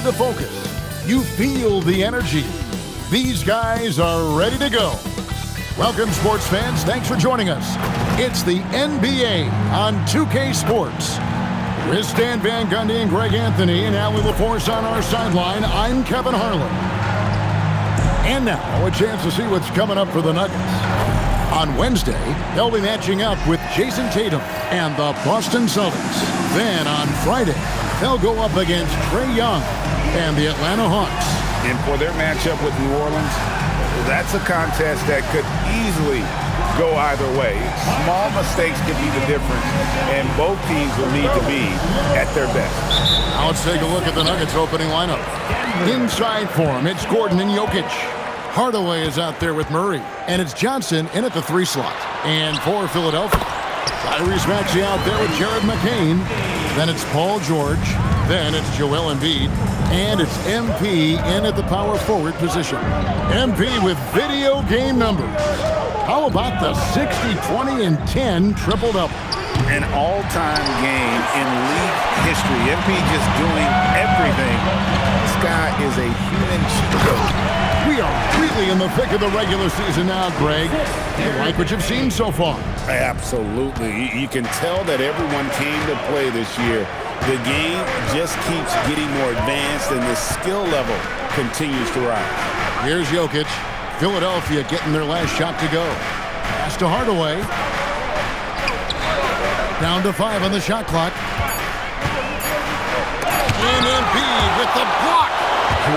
see the focus. You feel the energy. These guys are ready to go. Welcome, sports fans. Thanks for joining us. It's the NBA on 2K Sports. With Stan Van Gundy and Greg Anthony and Allie LaForce on our sideline, I'm Kevin Harlan. And now, a chance to see what's coming up for the Nuggets. On Wednesday, they'll be matching up with Jason Tatum and the Boston Celtics. Then on Friday, they'll go up against Trae Young and the Atlanta Hawks. And for their matchup with New Orleans, that's a contest that could easily go either way. Small mistakes could be the difference, and both teams will need to be at their best. Now let's take a look at the Nuggets opening lineup. Inside for him, it's Gordon and Jokic. Hardaway is out there with Murray, and it's Johnson in at the 3 slot. And for Philadelphia, Tyrese Maxey out there with Jared McCain. Then it's Paul George. Then it's Joel Embiid. And it's MP in at the power forward position. MP with video game numbers. How about the 60, 20, and 10 triple-double? An all-time game in league history. MP just doing everything. This guy is a human cheat code. We are really in the thick of the regular season now, Greg. You like what you've seen so far? Absolutely. You can tell that everyone came to play this year. The game just keeps getting more advanced, and the skill level continues to rise. Here's Jokic. Philadelphia getting their last shot to go. Pass to Hardaway. Down to 5 on the shot clock. And Embiid with the block.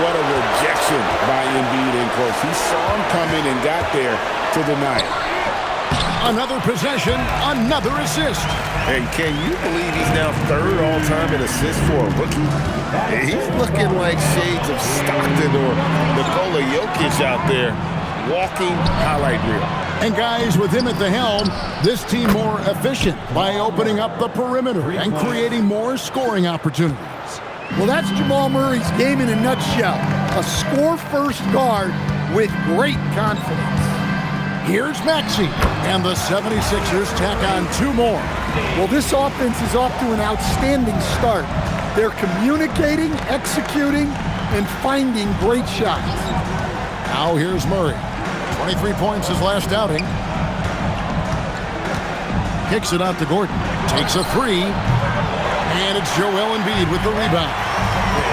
What a rejection by Embiid in close. He saw him coming and got there to deny it. Another possession, another assist. And can you believe he's now 3rd all-time in assists for a rookie? He's looking like shades of Stockton or Nikola Jokic out there, walking highlight reel. And guys, with him at the helm, this team more efficient by opening up the perimeter and creating more scoring opportunities. Well, that's Jamal Murray's game in a nutshell. A score-first guard with great confidence. Here's Maxey, and the 76ers tack on 2 more. Well, this offense is off to an outstanding start. They're communicating, executing, and finding great shots. Now here's Murray. 23 points his last outing. Kicks it out to Gordon. Takes a 3. And it's Joel Embiid with the rebound.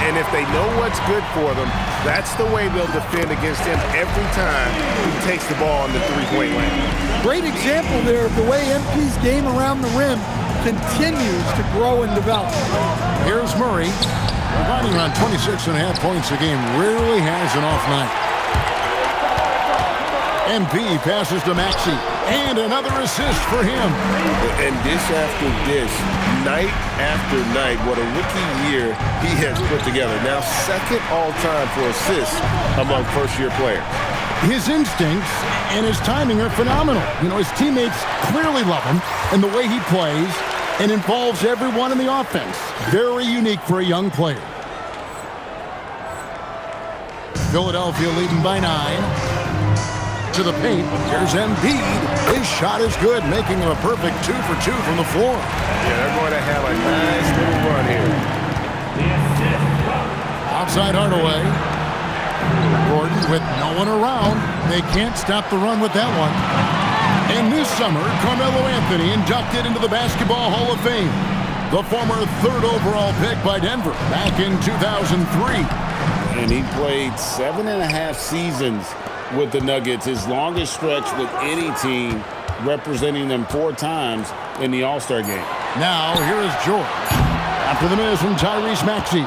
And if they know what's good for them, that's the way they'll defend against him every time he takes the ball in the 3-point lane. Great example there of the way MP's game around the rim continues to grow and develop. Here's Murray, providing around 26.5 points a game. Rarely has an off night. MP passes to Maxey, and another assist for him. And dish after dish, night after night, what a rookie year he has put together. Now 2nd all-time for assists among first-year players. His instincts and his timing are phenomenal. You know, his teammates clearly love him, and the way he plays and involves everyone in the offense. Very unique for a young player. Philadelphia leading by 9. To the paint. Here's Embiid. His shot is good, making him a perfect 2 for 2 from the floor. Yeah, they're going to have a nice little run here. Outside Hardaway. Gordon with no one around. They can't stop the run with that one. And this summer, Carmelo Anthony inducted into the Basketball Hall of Fame. The former 3rd overall pick by Denver back in 2003. And he played 7.5 seasons with the Nuggets, his longest stretch with any team, representing them 4 times in the All-Star game. Now, here is George. After the miss from Tyrese Maxey.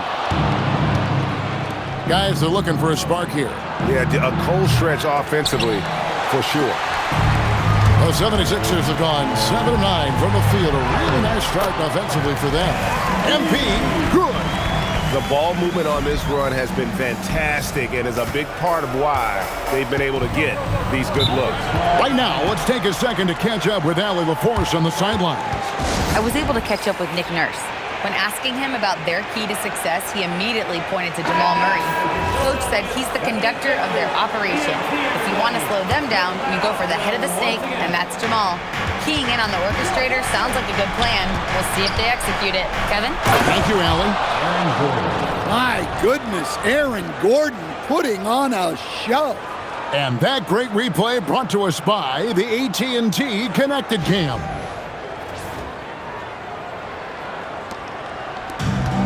Guys, they're looking for a spark here. Yeah, a cold stretch offensively, for sure. The 76ers have gone 7-9 from the field. A really nice start offensively for them. MP, good. The ball movement on this run has been fantastic and is a big part of why they've been able to get these good looks. Right now, let's take a second to catch up with Allie LaForce on the sidelines. I was able to catch up with Nick Nurse. When asking him about their key to success, he immediately pointed to Jamal Murray. Coach said he's the conductor of their operation. If you want to slow them down, you go for the head of the snake, and that's Jamal. Keying in on the orchestrator sounds like a good plan. We'll see if they execute it. Kevin? Thank you, Allie. My goodness, Aaron Gordon putting on a show. And that great replay brought to us by the AT&T Connected Cam.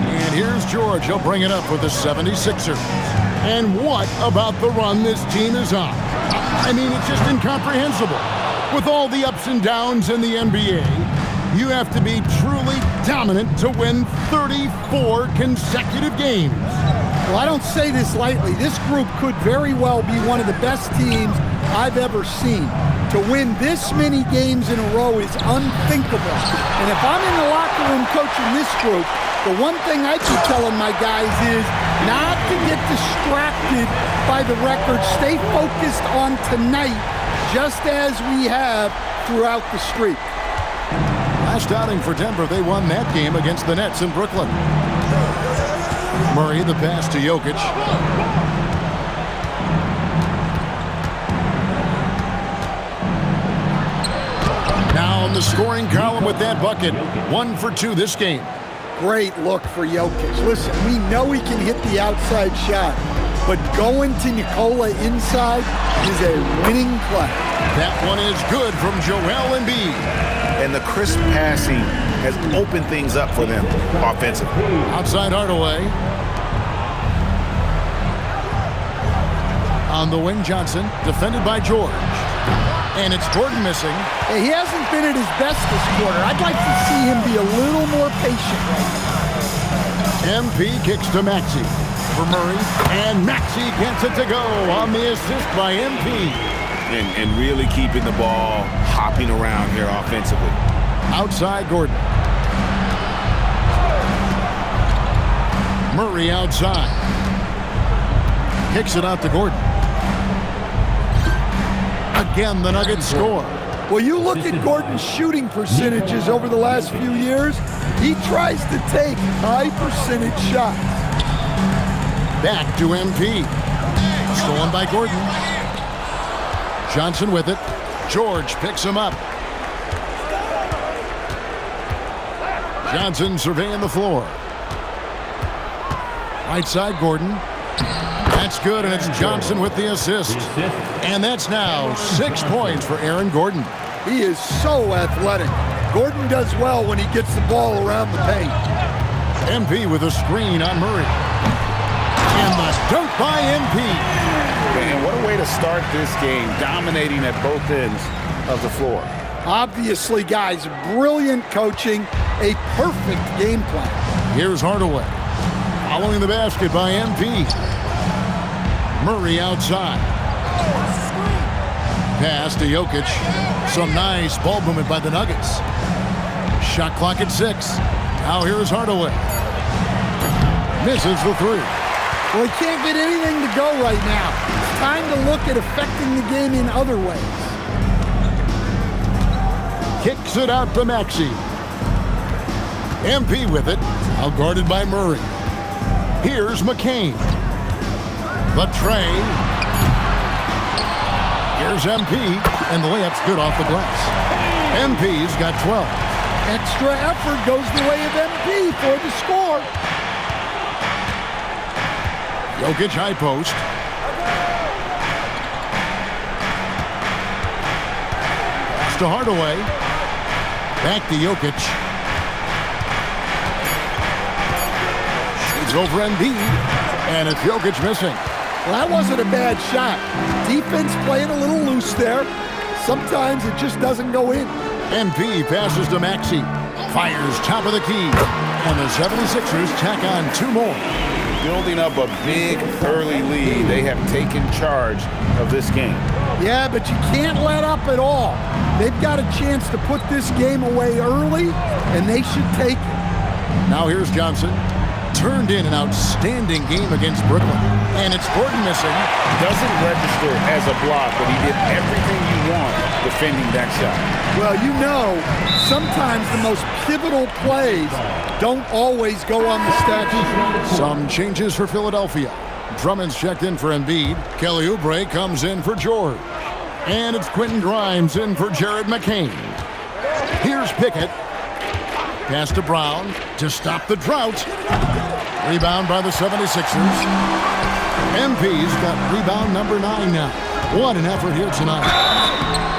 And here's George. He'll bring it up with the 76ers. And what about the run this team is on? I mean, it's just incomprehensible. With all the ups and downs in the NBA, you have to be truly dominant to win 34 consecutive games. Well, I don't say this lightly. This group could very well be one of the best teams I've ever seen. To win this many games in a row is unthinkable. And if I'm in the locker room coaching this group, the one thing I keep telling my guys is not to get distracted by the record. Stay focused on tonight, just as we have throughout the streak. Last outing for Denver, they won that game against the Nets in Brooklyn. Murray, the pass to Jokic. Now in the scoring column with that bucket. 1 for 2 this game. Great look for Jokic. Listen, we know he can hit the outside shot, but going to Nikola inside is a winning play. That one is good from Joel Embiid. And the crisp passing has opened things up for them offensively. Outside Hardaway. On the wing, Johnson, defended by George. And it's Gordon missing. He hasn't been at his best this quarter. I'd like to see him be a little more patient right now. MP kicks to Maxey for Murray. And Maxey gets it to go on the assist by MP. And really keeping the ball hopping around here offensively. Outside Gordon. Murray outside. Kicks it out to Gordon. Again, the Nuggets score. Well, you look at Gordon's shooting percentages over the last few years. He tries to take high percentage shots. Back to MP. Stolen by Gordon. Johnson with it. George picks him up. Johnson surveying the floor. Right side, Gordon. That's good, and it's Johnson with the assist. And that's now 6 points for Aaron Gordon. He is so athletic. Gordon does well when he gets the ball around the paint. MP with a screen on Murray. And the dunk by MP. And what a way to start this game, dominating at both ends of the floor. Obviously, guys, brilliant coaching, a perfect game plan. Here's Hardaway. Following the basket by MP. Murray outside. Pass to Jokic. Some nice ball movement by the Nuggets. Shot clock at 6. Now here's Hardaway. Misses the 3. Well, he can't get anything to go right now. It's time to look at affecting the game in other ways. Kicks it out to Maxey. MP with it. Out guarded by Murray. Here's McCain. The tray. Here's MP, and the layup's good off the glass. MP's got 12. Extra effort goes the way of MP for the score. Jokic high post. Pass to Hardaway. Back to Jokic. Shoots over Embiid, and it's Jokic missing. Well, that wasn't a bad shot. Defense playing a little loose there. Sometimes it just doesn't go in. MP passes to Maxey. Fires top of the key. And the 76ers tack on 2 more. Building up a big early lead. They have taken charge of this game. Yeah, but you can't let up at all. They've got a chance to put this game away early, and they should take it. Now here's Johnson. turned in an outstanding game against Brooklyn. And it's Gordon missing. Doesn't register as a block, but he did everything you want defending that shot. Well, you know, sometimes the most pivotal plays don't always go on the stat sheet. Some changes for Philadelphia. Drummond's checked in for Embiid. Kelly Oubre comes in for George. And it's Quentin Grimes in for Jared McCain. Here's Pickett. Pass to Brown to stop the drought. Rebound by the 76ers. MP's got rebound number 9 now. What an effort here tonight.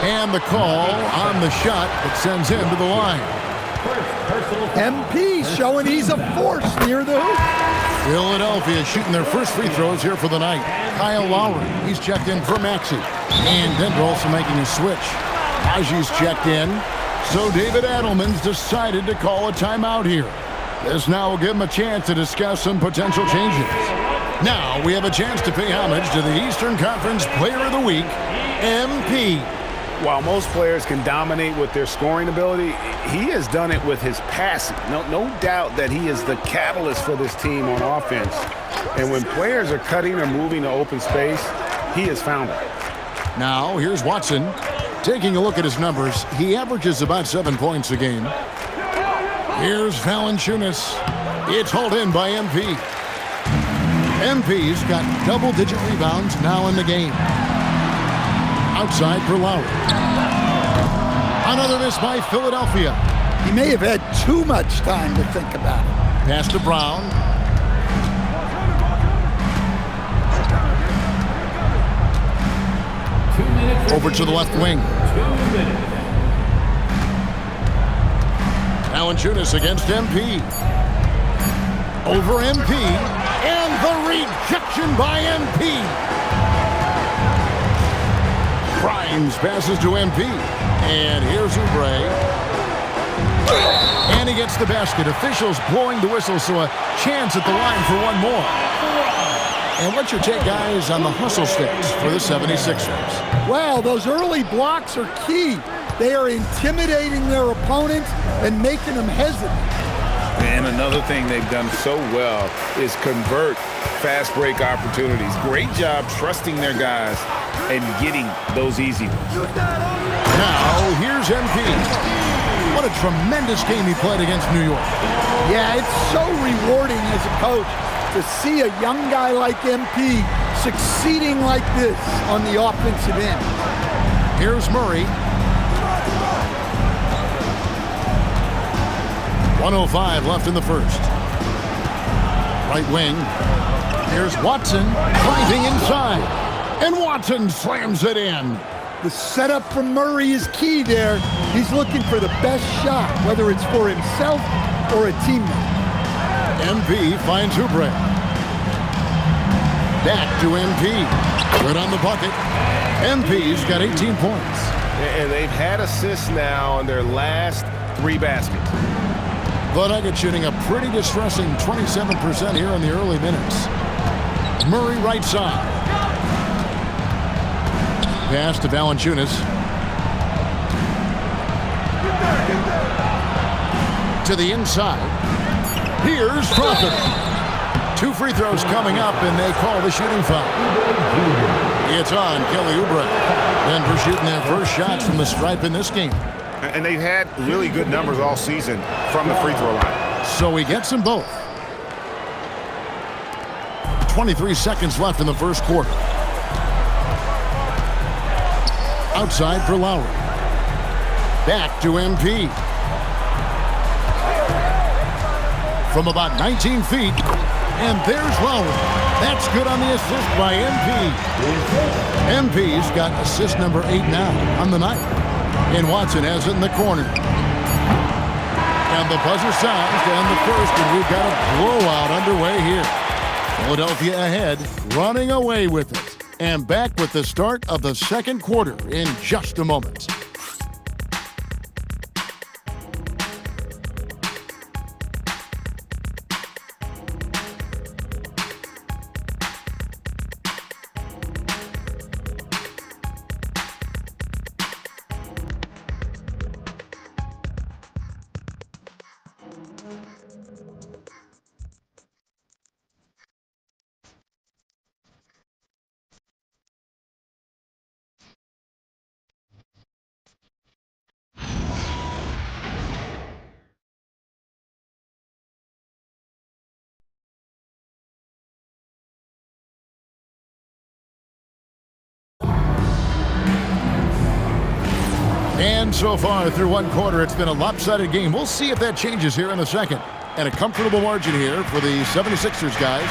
And the call on the shot that sends him to the line. MP showing he's a force near the hoop. Philadelphia shooting their first free throws here for the night. Kyle Lowry, he's checked in for Maxey. And Denver also making a switch. Haji's checked in. So David Adelman's decided to call a timeout here. This now will give him a chance to discuss some potential changes. Now we have a chance to pay homage to the Eastern Conference Player of the Week, MP. While most players can dominate with their scoring ability, he has done it with his passing. No doubt that he is the catalyst for this team on offense. And when players are cutting or moving to open space, he has found it. Now here's Watson. Taking a look at his numbers, he averages about 7 points a game. Here's Valanciunas. It's hauled in by MP. MP's got double-digit rebounds now in the game. Outside for Lowry. Another miss by Philadelphia. He may have had too much time to think about it. Pass to Brown. Over to the left wing. Valanciunas against MP. Over MP. And the rejection by MP. Grimes passes to MP. And here's Oubre. And he gets the basket. Officials blowing the whistle, so a chance at the line for one more. And what's your take, guys, on the hustle sticks for the 76ers? Well, those early blocks are key. They are intimidating their opponents and making them hesitant. And another thing they've done so well is convert fast break opportunities. Great job trusting their guys and getting those easy ones. Now, here's MP. What a tremendous game he played against New York. Yeah, it's so rewarding as a coach to see a young guy like MP succeeding like this on the offensive end. Here's Murray. 1:05 left in the first. Right wing. Here's Watson driving inside. And Watson slams it in. The setup from Murray is key there. He's looking for the best shot, whether it's for himself or a teammate. MP finds Oubre. Back to MP. Good on the bucket. MP's got 18 points. And they've had assists now in their last 3 baskets. The Nuggets shooting a pretty distressing 27% here in the early minutes. Murray right side. Pass to Valanciunas. To the inside. Here's Crawford. 2 free throws coming up, and they call the shooting foul. It's on Kelly Oubre. Denver shooting their first shots from the stripe in this game. And they've had really good numbers all season from the free throw line. So he gets them both. 23 seconds left in the first quarter. Outside for Lowry. Back to MP. From about 19 feet. And there's Lowry. That's good on the assist by MP. MP's got assist number 8 now on the night. And Watson has it in the corner. And the buzzer sounds to end the first, and we've got a blowout underway here. Philadelphia ahead, running away with it. And back with the start of the second quarter in just a moment. And so far through one quarter, it's been a lopsided game. We'll see if that changes here in the second. And a comfortable margin here for the 76ers guys.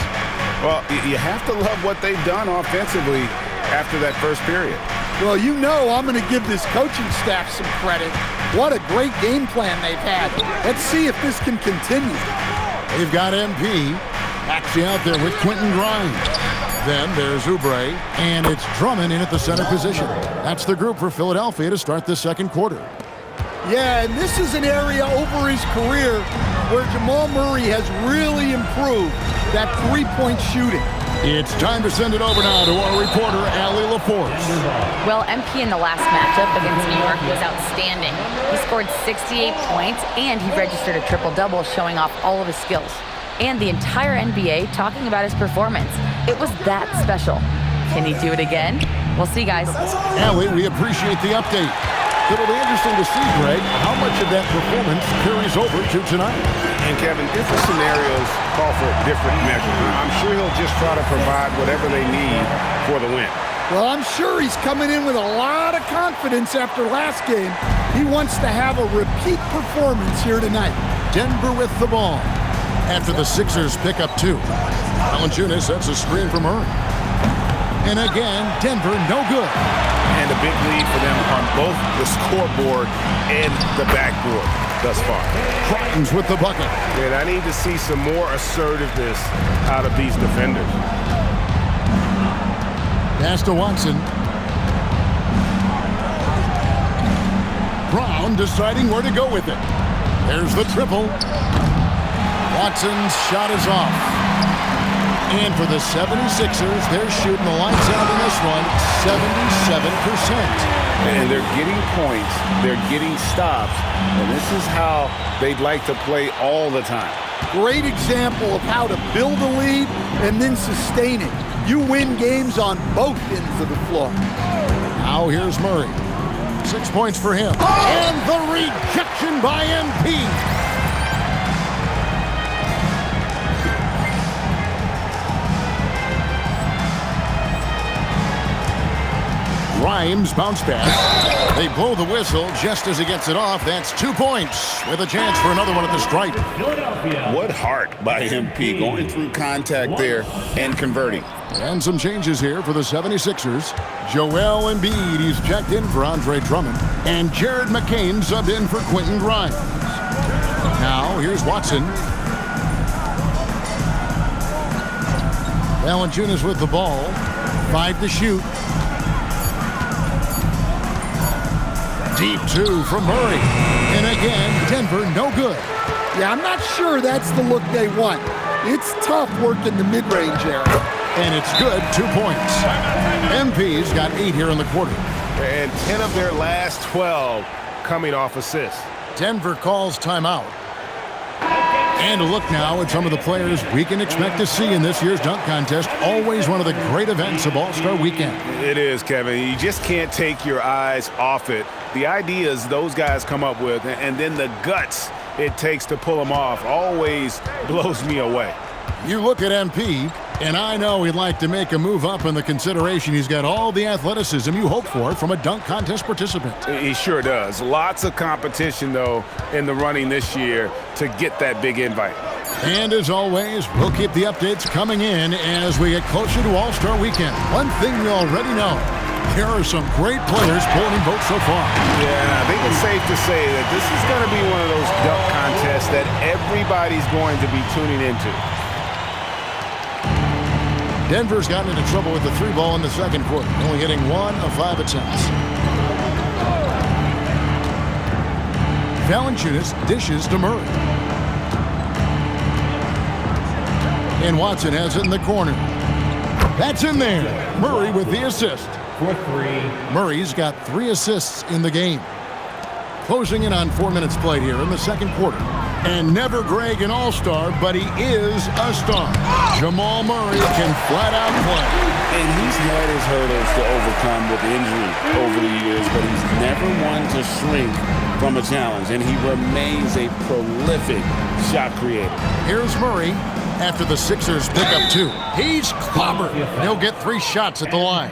Well, you have to love what they've done offensively after that first period. Well, you know I'm going to give this coaching staff some credit. What a great game plan they've had. Let's see if this can continue. They've got MP actually out there with Quentin Grimes. Then there's Oubre, and it's Drummond in at the center position. That's the group for Philadelphia to start this second quarter. Yeah, and this is an area over his career where Jamal Murray has really improved that three-point shooting. It's time to send it over now to our reporter, Allie LaForce. Well, MP in the last matchup against New York was outstanding. He scored 68 points, and he registered a triple-double, showing off all of his skills. And the entire NBA talking about his performance. It was that special. Can he do it again? We'll see, guys. Allie, we appreciate the update. It'll be interesting to see, Greg, how much of that performance carries over to tonight. And, Kevin, different scenarios call for different measures. I'm sure he'll just try to provide whatever they need for the win. Well, I'm sure he's coming in with a lot of confidence after last game. He wants to have a repeat performance here tonight. Denver with the ball after the Sixers pick up two. Valanciunas sets a screen for Murray. And again, Denver no good. And a big lead for them on both the scoreboard and the backboard thus far. Grimes with the bucket. And I need to see some more assertiveness out of these defenders. Pass to Watson. Brown deciding where to go with it. There's the triple. Watson's shot is off. And for the 76ers, they're shooting the lights out in this one, 77%. And they're getting points, they're getting stops, and this is how they'd like to play all the time. Great example of how to build a lead and then sustain it. You win games on both ends of the floor. Now here's Murray. 6 points for him. And the rejection by MP. Grimes bounce pass. They blow the whistle just as he gets it off. That's 2 points with a chance for another one at the stripe. What heart by MP going through contact there and converting. And some changes here for the 76ers. Joel Embiid, he's checked in for Andre Drummond. And Jared McCain subbed in for Quentin Grimes. Now here's Watson. Valanciunas with the ball. 5 to shoot. Deep two from Murray. And again, Denver no good. Yeah, I'm not sure that's the look they want. It's tough working the mid-range area. And it's good, 2 points. MP's got 8 here in the quarter. And 10 of their last 12 coming off assists. Denver calls timeout. And a look now at some of the players we can expect to see in this year's dunk contest. Always one of the great events of All-Star Weekend. It is, Kevin. You just can't take your eyes off it. The ideas those guys come up with, and then the guts it takes to pull them off, always blows me away. You look at MP, and I know he'd like to make a move up in the consideration. He's got all the athleticism you hope for from a dunk contest participant. He sure does. Lots of competition, though, in the running this year to get that big invite. And as always, we'll keep the updates coming in as we get closer to All-Star Weekend. One thing you already know, here are some great players pulling votes so far. Yeah, I think it's safe to say that this is going to be one of those dunk contests that everybody's going to be tuning into. Denver's gotten into trouble with the 3-ball in the second quarter, only hitting 1 of 5 attempts. Valanciunas dishes to Murray. And Watson has it in the corner. That's in there. Murray with the assist. For 3. Murray's got 3 assists in the game. Closing in on 4 minutes played here in the second quarter. And never Greg an all-star, but he is a star. Jamal Murray can flat out play. And he's had his hurdles to overcome with injury over the years, but he's never one to shrink from a challenge, and he remains a prolific shot creator. Here's Murray after the Sixers pick up 2. He's clobbered. He'll get 3 shots at the line.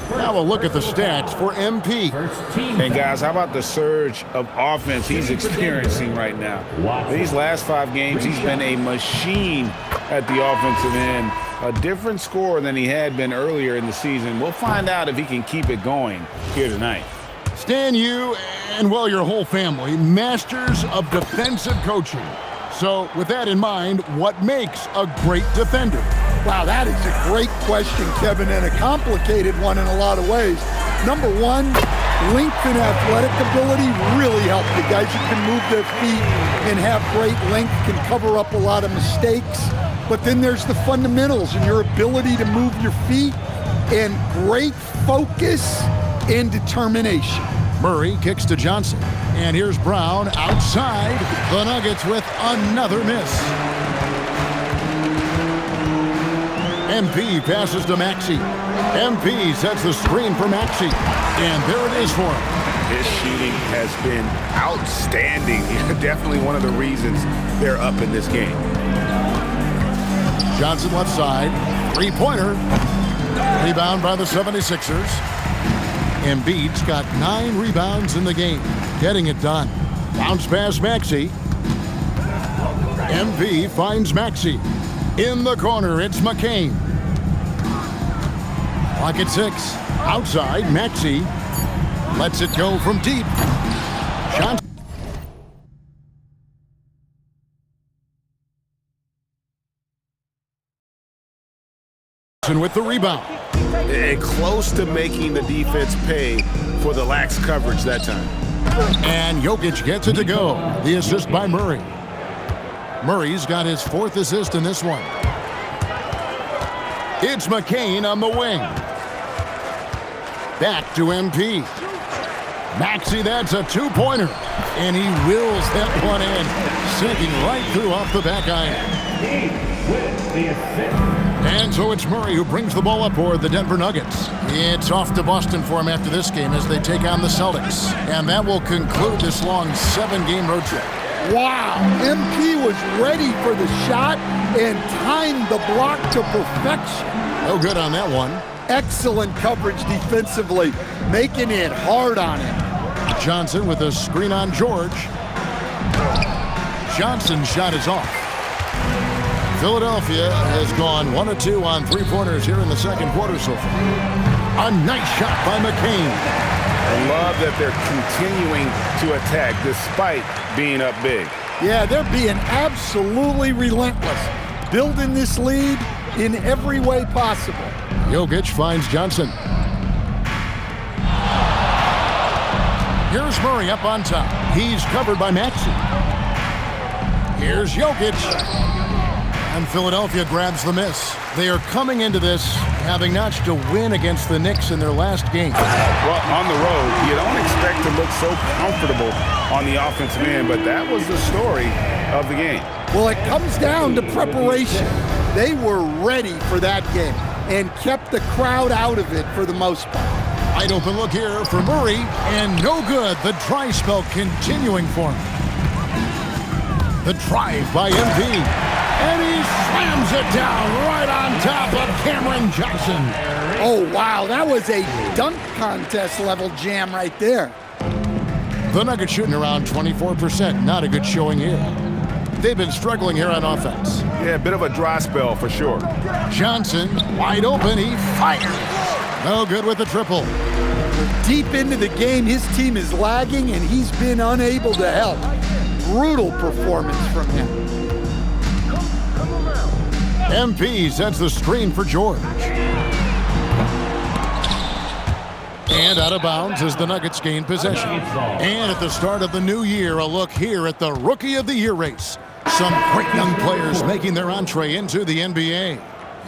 Now we'll look at the stats for MP. And guys, how about the surge of offense he's experiencing right now? These last 5 games, he's been a machine at the offensive end. A different score than he had been earlier in the season. We'll find out if he can keep it going here tonight. Stan, you and, well, your whole family, masters of defensive coaching. So with that in mind, what makes a great defender? Wow, that is a great question, Kevin, and a complicated one in a lot of ways. Number one, length and athletic ability really help. The guys who can move their feet and have great length can cover up a lot of mistakes. But then there's the fundamentals and your ability to move your feet and great focus and determination. Murray kicks to Johnson. And here's Brown outside. The Nuggets with another miss. MP passes to Maxey. MP sets the screen for Maxey. And there it is for him. His shooting has been outstanding. Definitely one of the reasons they're up in this game. Johnson left side. Three-pointer. Rebound by the 76ers. Embiid's got 9 rebounds in the game. Getting it done. Bounce pass Maxey. MP finds Maxey. In the corner, it's McCain. Clock at 6. Outside, Maxey lets it go from deep. Johnson with the rebound. And close to making the defense pay for the lax coverage that time. And Jokic gets it to go. The assist by Murray. Murray's got his 4th assist in this one. It's McCain on the wing. Back to MP. Maxey, that's a 2-pointer. And he wills that one in, sinking right through off the back iron. And so it's Murray who brings the ball up for the Denver Nuggets. It's off to Boston for him after this game as they take on the Celtics. And that will conclude this long 7-game road trip. Wow, MP was ready for the shot and timed the block to perfection. No good on that one. Excellent coverage defensively, making it hard on him. Johnson with a screen on George. Johnson's shot is off. Philadelphia has gone 1 of 2 on 3-pointers here in the second quarter so far. A nice shot by McCain. I love that they're continuing to attack despite being up big. Yeah, they're being absolutely relentless, building this lead in every way possible. Jokic finds Johnson. Here's Murray up on top. He's covered by Maxey. Here's Jokic. And Philadelphia grabs the miss. They are coming into this having notched a win against the Knicks in their last game. Well, on the road, you don't expect to look so comfortable on the offensive end, but that was the story of the game. Well, it comes down to preparation. They were ready for that game and kept the crowd out of it for the most part. Wide open look here for Murray, and no good. The dry spell continuing for him. The drive by MP. And he slams it down right on top of Cameron Johnson. Oh, wow, that was a dunk contest level jam right there. The Nuggets shooting around 24%. Not a good showing here. They've been struggling here on offense. Yeah, a bit of a dry spell for sure. Johnson, wide open, he fires. No good with the triple. Deep into the game, his team is lagging, and he's been unable to help. Brutal performance from him. MP sets the screen for George. And out of bounds as the Nuggets gain possession. And at the start of the new year, a look here at the Rookie of the Year race. Some great young players making their entree into the NBA.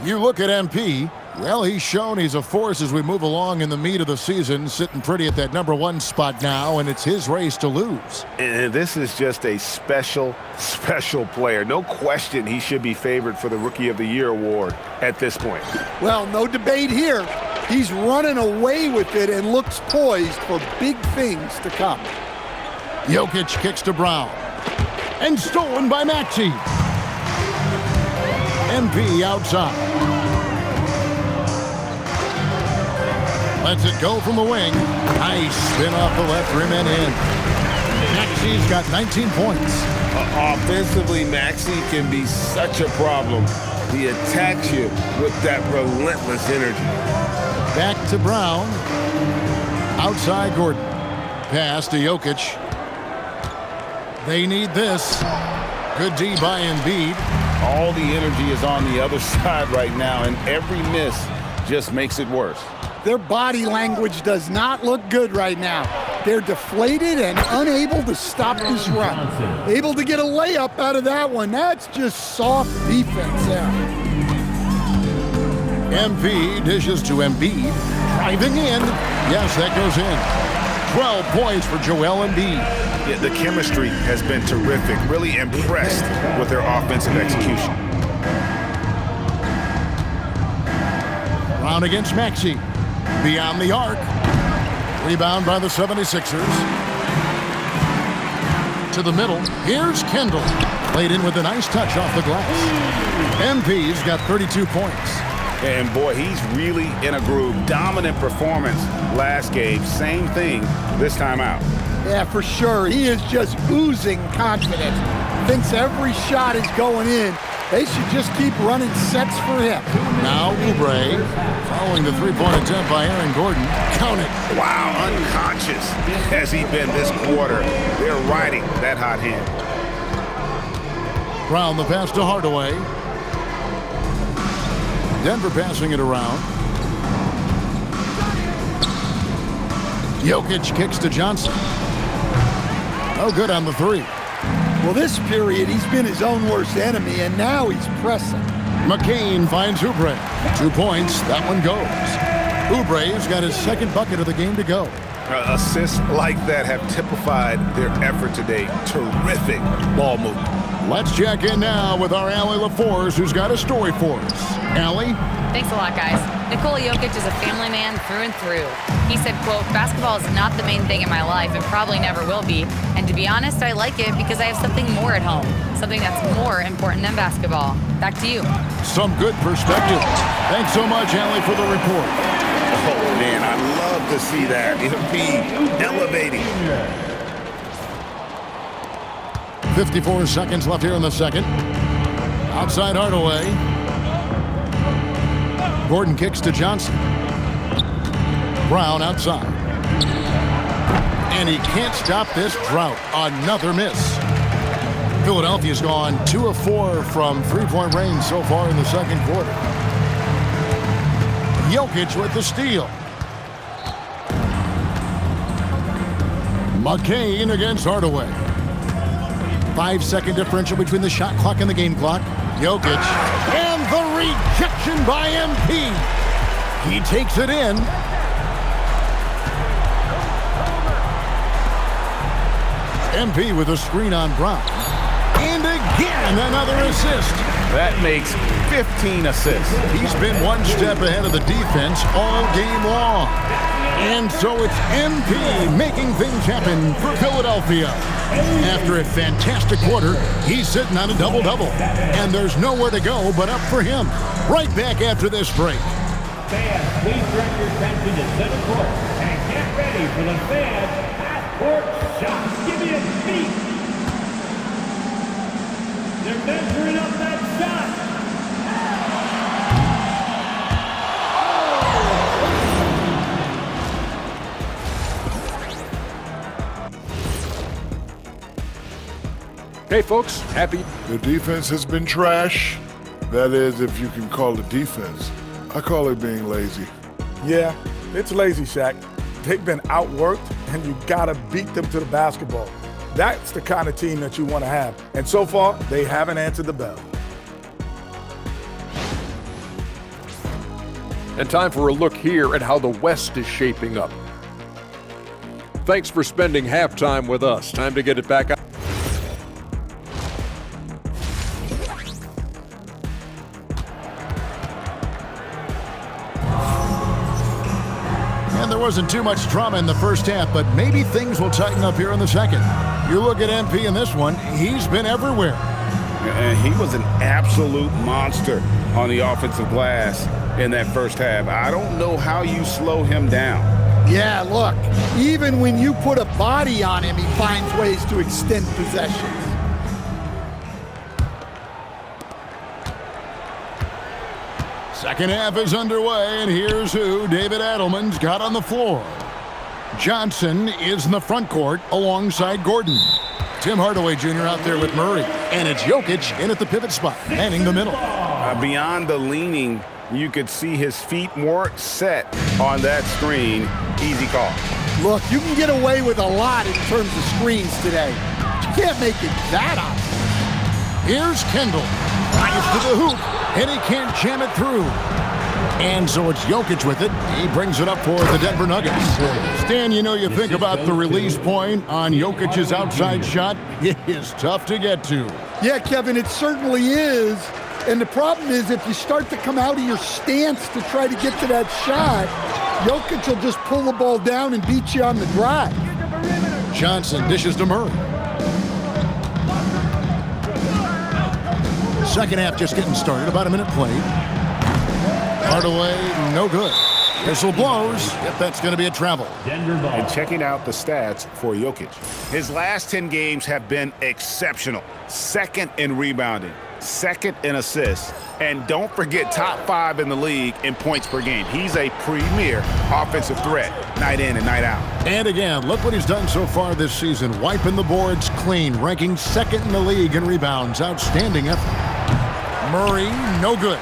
You look at MP, well, he's shown he's a force as we move along in the meat of the season, sitting pretty at that #1 spot now, and it's his race to lose. And this is just a special, special player. No question he should be favored for the Rookie of the Year award at this point. Well, no debate here. He's running away with it and looks poised for big things to come. Jokic kicks to Brown. And stolen by Maxey. MP outside. Lets it go from the wing. Nice spin off the left rim and in. Maxi's got 19 points. Offensively, Maxey can be such a problem. He attacks you with that relentless energy. Back to Brown. Outside Gordon. Pass to Jokic. They need this. Good D by Embiid. All the energy is on the other side right now, and every miss just makes it worse. Their body language does not look good right now. They're deflated and unable to stop this run. Able to get a layup out of that one. That's just soft defense there. MP dishes to Embiid. Driving in. Yes, that goes in. 12 points for Joel Embiid. Yeah, the chemistry has been terrific. Really impressed with their offensive execution. Brown against Maxey. Beyond the arc. Rebound by the 76ers. To the middle. Here's Kendall. Played in with a nice touch off the glass. MP's got 32 points. And boy, he's really in a groove. Dominant performance last game. Same thing this time out. Yeah, for sure. He is just oozing confidence. Thinks every shot is going in. They should just keep running sets for him. Now Oubre, following the three-point attempt by Aaron Gordon. Count it. Wow, unconscious has he been this quarter. They're riding that hot hand. Brown the pass to Hardaway. Denver passing it around. Jokic kicks to Johnson. Oh, good on the three. Well, this period, he's been his own worst enemy, and now he's pressing. McCain finds Oubre. 2 points. That one goes. Oubre's got his second bucket of the game to go. Assists like that have typified their effort today. Terrific ball movement. Let's check in now with our Allie LaForce, who's got a story for us. Allie? Thanks a lot, guys. Nikola Jokic is a family man through and through. He said, quote, "Basketball is not the main thing in my life and probably never will be. And to be honest, I like it because I have something more at home. Something that's more important than basketball." Back to you. Some good perspective. Thanks so much, Allie, for the report. Oh, man, I love to see that. It'll be elevating. 54 seconds left here in the second. Outside Hardaway. Gordon kicks to Johnson. Brown outside. And he can't stop this drought. Another miss. Philadelphia's gone 2 of 4 from three-point range so far in the second quarter. Jokic with the steal. McCain against Hardaway. 5-second differential between the shot clock and the game clock. Jokic. And the rejection by MP. He takes it in. MP with a screen on Brown. And again, another assist. That makes 15 assists. He's been one step ahead of the defense all game long. And so it's MP making things happen for Philadelphia. After a fantastic quarter, he's sitting on a double-double. And there's nowhere to go but up for him. Right back after this break. Fans, please direct your attention to center court and get ready for the fans half-court shots. Give me a beat. They're measuring up that shot. Hey folks, happy. The defense has been trash. That is, if you can call it defense. I call it being lazy. Yeah, it's lazy, Shaq. They've been outworked, and you gotta beat them to the basketball. That's the kind of team that you want to have. And so far, they haven't answered the bell. And time for a look here at how the West is shaping up. Thanks for spending halftime with us. Time to get it back up. And there wasn't too much drama in the first half, but maybe things will tighten up here in the second. You look at MP in this one, he's been everywhere. And he was an absolute monster on the offensive glass. in that first half. I don't know how you slow him down. Yeah, look, even when you put a body on him, he finds ways to extend possessions. Second half is underway, and here's who David Adelman's got on the floor. Johnson is in the front court alongside Gordon. Tim Hardaway Jr. out there with Murray. And it's Jokic in at the pivot spot, manning the middle. Beyond the leaning, you could see his feet more set on that screen. Easy call. Look, you can get away with a lot in terms of screens today. You can't make it that obvious. Here's Kendall. Drives to the hoop, and he can't jam it through. And so it's Jokic with it. He brings it up for the Denver Nuggets. Stan, you know, you think about the release point on Jokic's outside shot. It is tough to get to. Yeah, Kevin, it certainly is. And the problem is if you start to come out of your stance to try to get to that shot, Jokic will just pull the ball down and beat you on the drive. Johnson dishes to Murray. Second half just getting started. About a minute played. Hardaway, no good. Whistle blows. If that's going to be a travel. And checking out the stats for Jokic. His last 10 games have been exceptional. Second in rebounding, second in assists, and don't forget top 5 in the league in points per game. He's a premier offensive threat night in and night out. And again, look what he's done so far this season. Wiping the boards clean, ranking second in the league in rebounds. Outstanding effort. Murray, no good.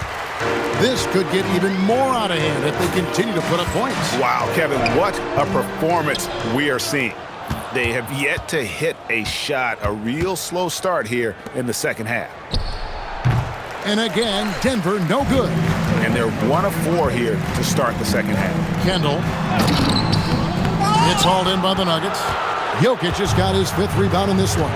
This could get even more out of hand if they continue to put up points. Wow, Kevin, what a performance we are seeing. They have yet to hit a shot, a real slow start here in the second half. And again, Denver, no good. And they're 1 of 4 here to start the second half. Kendall. It's hauled in by the Nuggets. Jokic has got his 5th rebound in this one.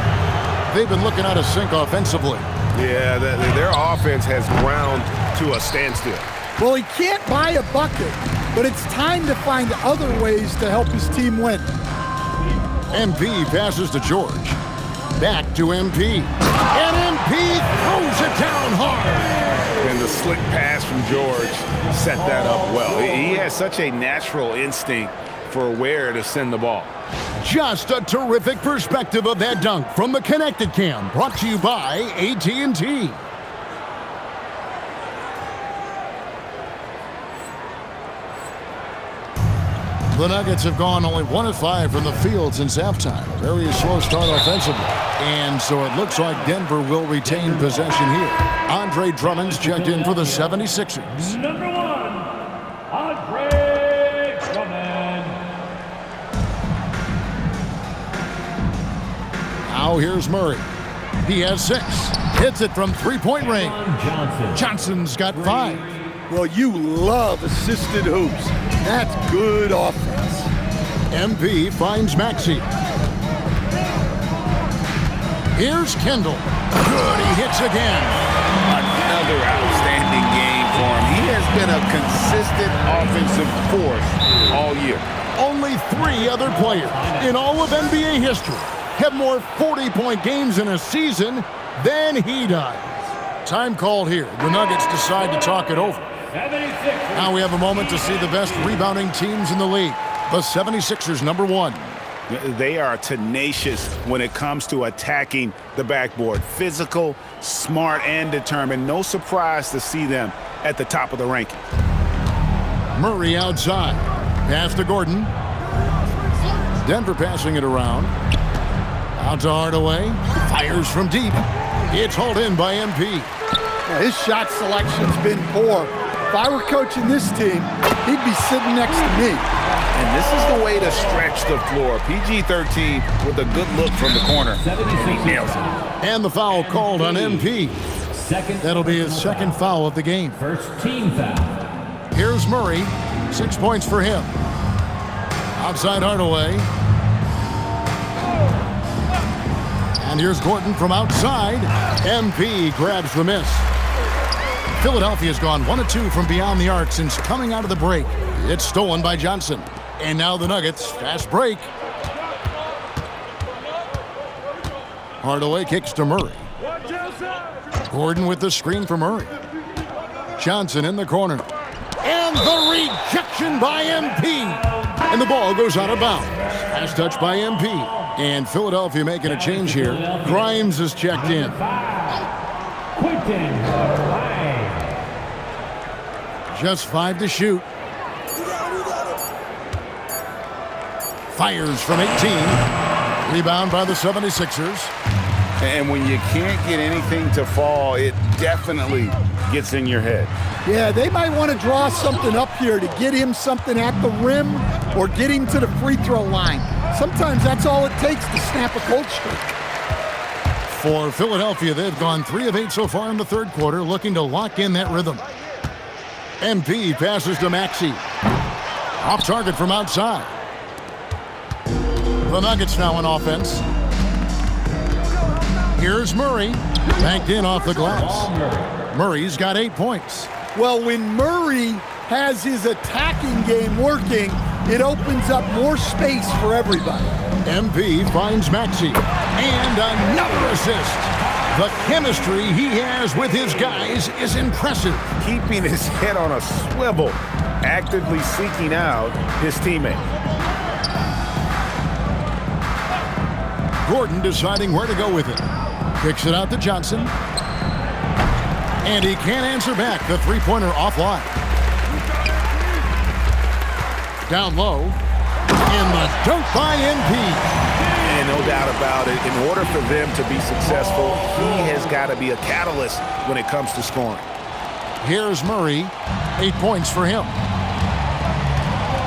They've been looking out of sync offensively. Yeah, their offense has ground to a standstill. Well, he can't buy a bucket, but it's time to find other ways to help his team win. MP passes to George. Back to MP. And MP throws it down hard. And the slick pass from George set that up well. He has such a natural instinct for where to send the ball. Just a terrific perspective of that dunk from the Connected Cam, brought to you by AT&T. The Nuggets have gone only 1 of 5 from the field since halftime. Very slow start offensively. And so it looks like Denver will retain possession here. Andre Drummond's checked in for the 76ers. Number 1, Andre Drummond. Now here's Murray. He has 6. Hits it from three-point range. Johnson's got 5. Well, you love assisted hoops. That's good offense. MP finds Maxey. Here's Kendall. Good, he hits again. Another outstanding game for him. He has been a consistent offensive force all year. Only 3 other players in all of NBA history have more 40-point games in a season than he does. Time called here. The Nuggets decide to talk it over. Now we have a moment to see the best rebounding teams in the league. The 76ers, number 1. They are tenacious when it comes to attacking the backboard. Physical, smart, and determined. No surprise to see them at the top of the ranking. Murray outside. Pass to Gordon. Denver passing it around. Out to Hardaway. Fires from deep. It's hauled in by MP. Well, his shot selection's been poor. If I were coaching this team, he'd be sitting next to me. And this is the way to stretch the floor. PG-13 with a good look from the corner. And he nails it. And the foul called on MP. That'll be his 2nd foul of the game. First team foul. Here's Murray. 6 points for him. Outside Hardaway. And here's Gordon from outside. MP grabs the miss. Philadelphia's gone 1 of 2 from beyond the arc since coming out of the break. It's stolen by Johnson. And now the Nuggets, fast break. Hardaway kicks to Murray. Gordon with the screen for Murray. Johnson in the corner. And the rejection by MP. And the ball goes out of bounds. Last touch by MP. And Philadelphia making a change here. Grimes is checked in. Just 5 to shoot. Fires from 18. Rebound by the 76ers. And when you can't get anything to fall, it definitely gets in your head. Yeah, they might want to draw something up here to get him something at the rim or get him to the free throw line. Sometimes that's all it takes to snap a cold streak. For Philadelphia, they've gone 3 of 8 so far in the third quarter, looking to lock in that rhythm. MP passes to Maxey. Off target from outside. The Nuggets now on offense. Here's Murray, banked in off the glass. Murray's got 8 points. Well, when Murray has his attacking game working, it opens up more space for everybody. MP finds Maxey, and another assist. The chemistry he has with his guys is impressive. Keeping his head on a swivel, actively seeking out his teammate. Gordon deciding where to go with it. Kicks it out to Johnson. And he can't answer back. The three-pointer offline. Down low. And the dunk by MP. And no doubt about it, in order for them to be successful, he has got to be a catalyst when it comes to scoring. Here's Murray. 8 points for him.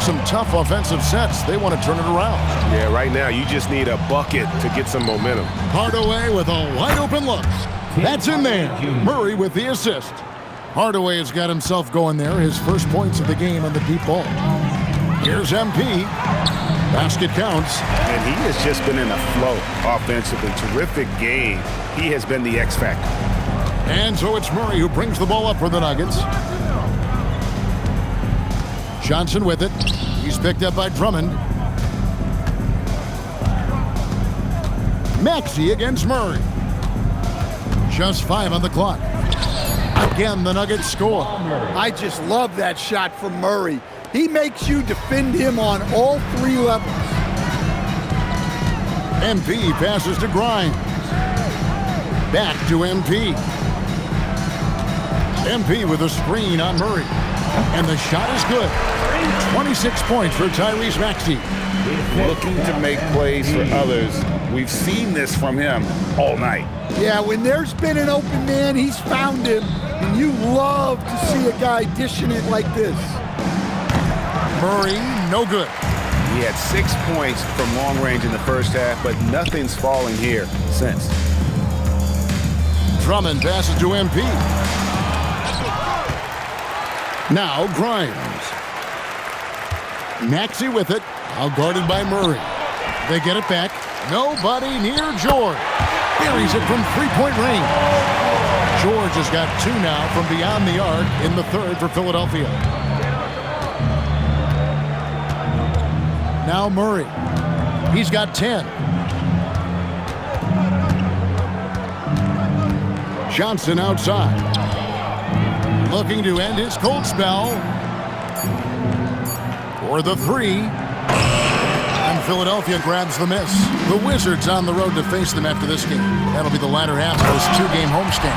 Some tough offensive sets. They want to turn it around. Yeah, right now you just need a bucket to get some momentum. Hardaway with a wide open look. That's in there. Murray with the assist. Hardaway has got himself going there. His first points of the game on the deep ball. Here's MP. Basket counts. And he has just been in a flow offensively. Terrific game. He has been the X factor. And so it's Murray who brings the ball up for the Nuggets. Johnson with it. He's picked up by Drummond. Maxey against Murray. Just 5 on the clock. Again, the Nuggets score. I just love that shot from Murray. He makes you defend him on all 3 levels. MP passes to Grimes. Back to MP. MP with a screen on Murray. And the shot is good. 26 points for Tyrese Maxey. Looking to make plays for others. We've seen this from him all night. Yeah, when there's been an open man, he's found him. And you love to see a guy dishing it like this. Murray, no good. He had 6 points from long range in the first half, but nothing's falling here since. Drummond passes to MP. Now Grimes. Maxey with it, now guarded by Murray. They get it back. Nobody near George. Buries it from three-point range. George has got 2 now from beyond the arc in the third for Philadelphia. Now Murray. He's got 10. Johnson outside. Looking to end his cold spell. For the 3. And Philadelphia grabs the miss. The Wizards on the road to face them after this game. That'll be the latter half of this 2-game homestand.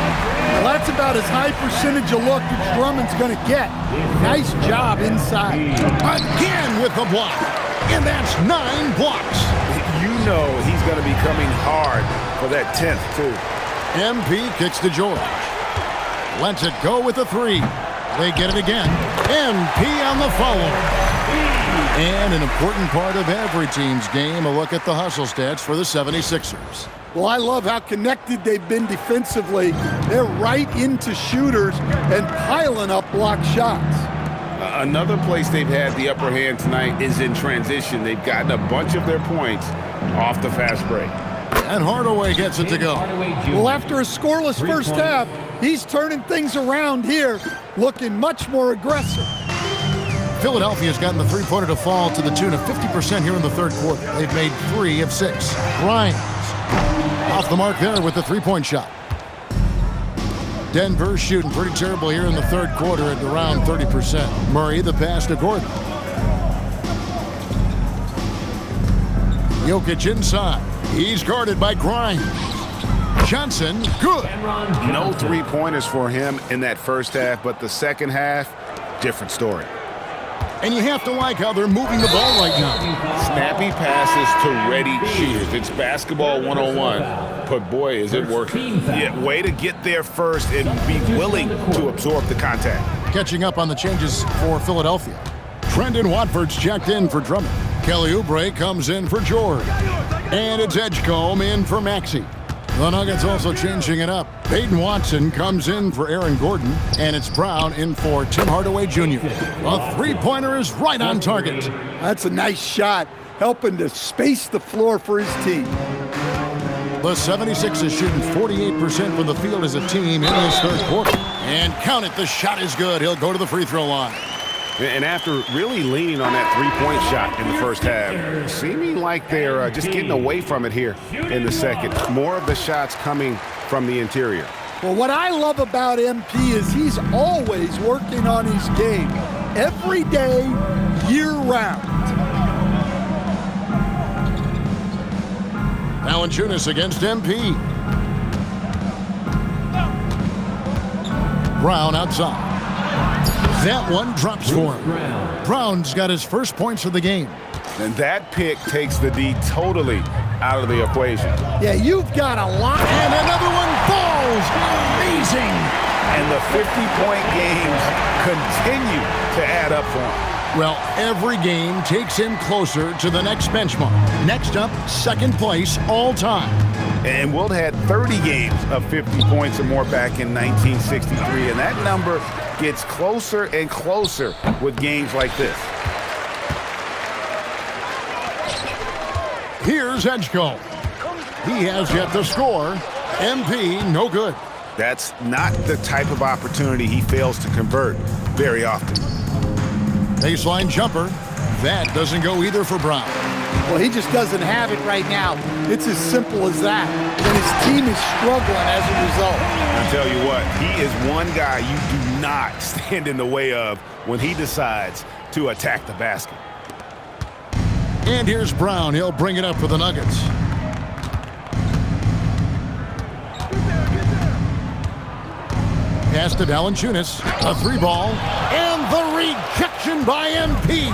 Well, that's about as high percentage of look as Drummond's going to get. Nice job inside. Again with the block. And that's 9 blocks. You know he's going to be coming hard for that 10th, too. MP kicks to George. Lets it go with the 3. They get it again. MP on the follow. And an important part of every team's game, a look at the hustle stats for the 76ers. Well, I love how connected they've been defensively. They're right into shooters and piling up block shots. Another place they've had the upper hand tonight is in transition. They've gotten a bunch of their points off the fast break. And Hardaway gets it to go. Well, after a scoreless first half, he's turning things around here, looking much more aggressive. Philadelphia's gotten the three-pointer to fall to the tune of 50% here in the third quarter. They've made 3 of 6. Grimes off the mark there with the three-point shot. Denver shooting pretty terrible here in the third quarter at around 30%. Murray, the pass to Gordon. Jokic inside. He's guarded by Grimes. Johnson, good. No three-pointers for him in that first half, but the second half, different story. And you have to like how they're moving the ball right now. Snappy passes to ready shooters. It's basketball 101, but boy, is it working. Yeah, way to get there first and be willing to absorb the contact. Catching up on the changes for Philadelphia. Trendon Watford's checked in for Drummond. Kelly Oubre comes in for George. And it's Edgecombe in for Maxey. The Nuggets also changing it up. Peyton Watson comes in for Aaron Gordon, and it's Brown in for Tim Hardaway Jr. A three-pointer is right on target. That's a nice shot, helping to space the floor for his team. The 76ers shooting 48% from the field as a team in this third quarter. And count it, the shot is good. He'll go to the free throw line. And after really leaning on that three-point shot in the first half, seeming like they're just getting away from it here in the second. More of the shots coming from the interior. Well, what I love about MP is he's always working on his game. Every day, year-round. Valanciunas against MP. Brown outside. That one drops for him. Brown's got his first points of the game. And that pick takes the D totally out of the equation. Yeah, you've got a lot. And another one falls. Amazing. And the 50-point games continue to add up for him. Well, every game takes him closer to the next benchmark. Next up, second place all time. And Wilt had 30 games of 50 points or more back in 1963, and that number gets closer and closer with games like this. Here's Edgecombe. He has yet to score. MP, no good. That's not the type of opportunity he fails to convert very often. Baseline jumper. That doesn't go either for Brown. Well, he just doesn't have it right now. It's as simple as that. And his team is struggling as a result. I'll tell you what, he is one guy you do not stand in the way of when he decides to attack the basket. And here's Brown. He'll bring it up for the Nuggets. Pass to Valanciunas. A three ball. And the rejection by MP.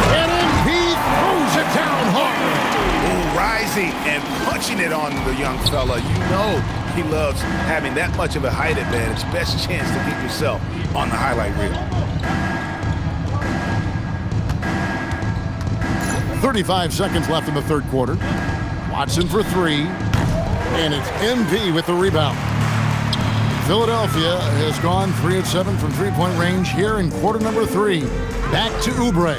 And MP throws it down hard. Rising and punching it on the young fella. You know he loves having that much of a height advantage. Best chance to get yourself on the highlight reel. 35 seconds left in the third quarter. Watson for three. And it's MP with the rebound. Philadelphia has gone 3 of 7 from three-point range here in quarter number 3. Back to Oubre.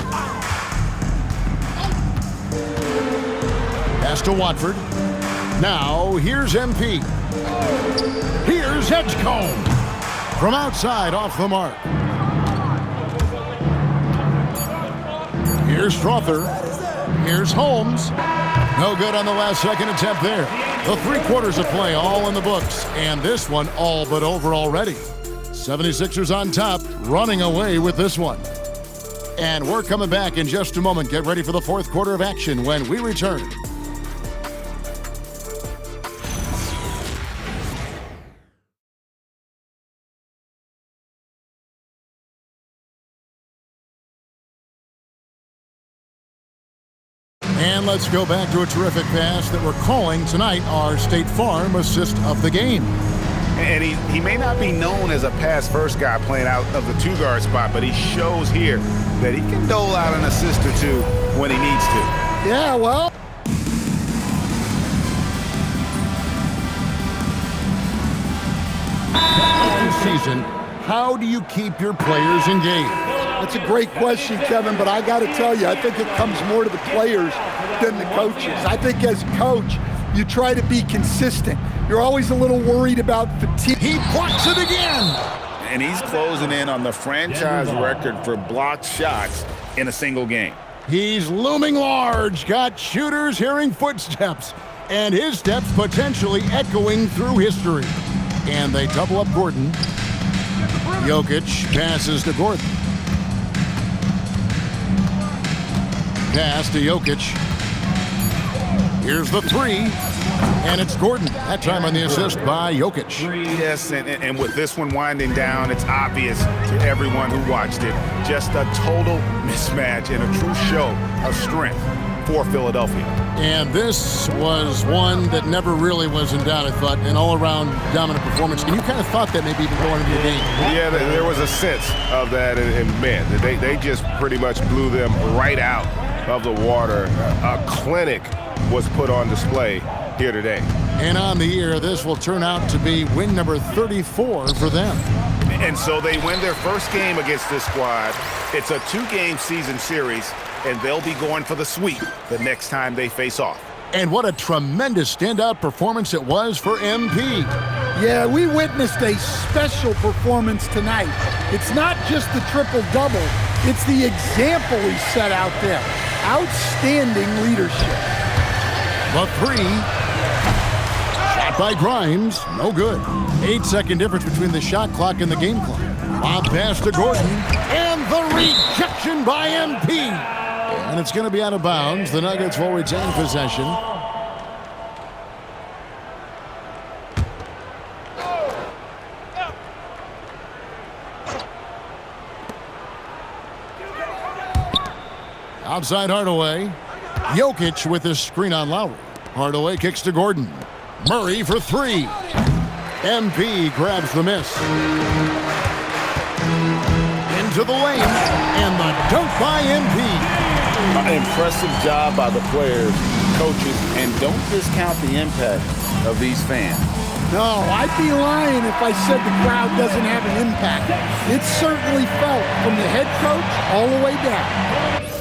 Pass to Watford. Now here's MP. Here's Edgecombe. From outside off the mark. Here's Strother. Here's Holmes. No good on the last second attempt there. The 3 quarters of play all in the books, and this one all but over already. 76ers on top, running away with this one. And we're coming back in just a moment. Get ready for the fourth quarter of action when we return. And let's go back to a terrific pass that we're calling tonight our State Farm assist of the game. And he may not be known as a pass-first guy playing out of the two-guard spot, but he shows here that he can dole out an assist or two when he needs to. Yeah, well. This season, how do you keep your players engaged? That's a great question, Kevin, but I got to tell you, I think it comes more to the players than the coaches. I think as a coach, you try to be consistent. You're always a little worried about fatigue. He blocks it again. And he's closing in on the franchise record for blocked shots in a single game. He's looming large, got shooters hearing footsteps, and his steps potentially echoing through history. And they double up Gordon. Jokic passes to Gordon. Pass to Jokic. Here's the three. And it's Gordon. That time on the assist by Jokic. Yes, and with this one winding down, it's obvious to everyone who watched it. Just a total mismatch and a true show of strength for Philadelphia. And this was one that never really was in doubt, I thought, an all-around dominant performance. And you kind of thought that maybe even going into the game. Yeah, there was a sense of that, and man, they just pretty much blew them right out of the water. A clinic was put on display here today. And on the year, this will turn out to be win number 34 for them. And so they win their first game against this squad. It's a 2-game season series, and they'll be going for the sweep the next time they face off. And what a tremendous standout performance it was for MP. Yeah, we witnessed a special performance tonight. It's not just the triple-double, it's the example he set out there. Outstanding leadership. The three. Shot by Grimes. No good. 8-second difference between the shot clock and the game clock. Lob pass to Gordon. And the rejection by MP. And it's going to be out of bounds. The Nuggets will retain possession. Outside Hardaway. Jokic with his screen on Lowry. Hardaway kicks to Gordon. Murray for three. MP grabs the miss. Into the lane. And the dunk by MP. Impressive job by the players, coaches, and don't discount the impact of these fans. No, I'd be lying if I said the crowd doesn't have an impact. It certainly felt from the head coach all the way down.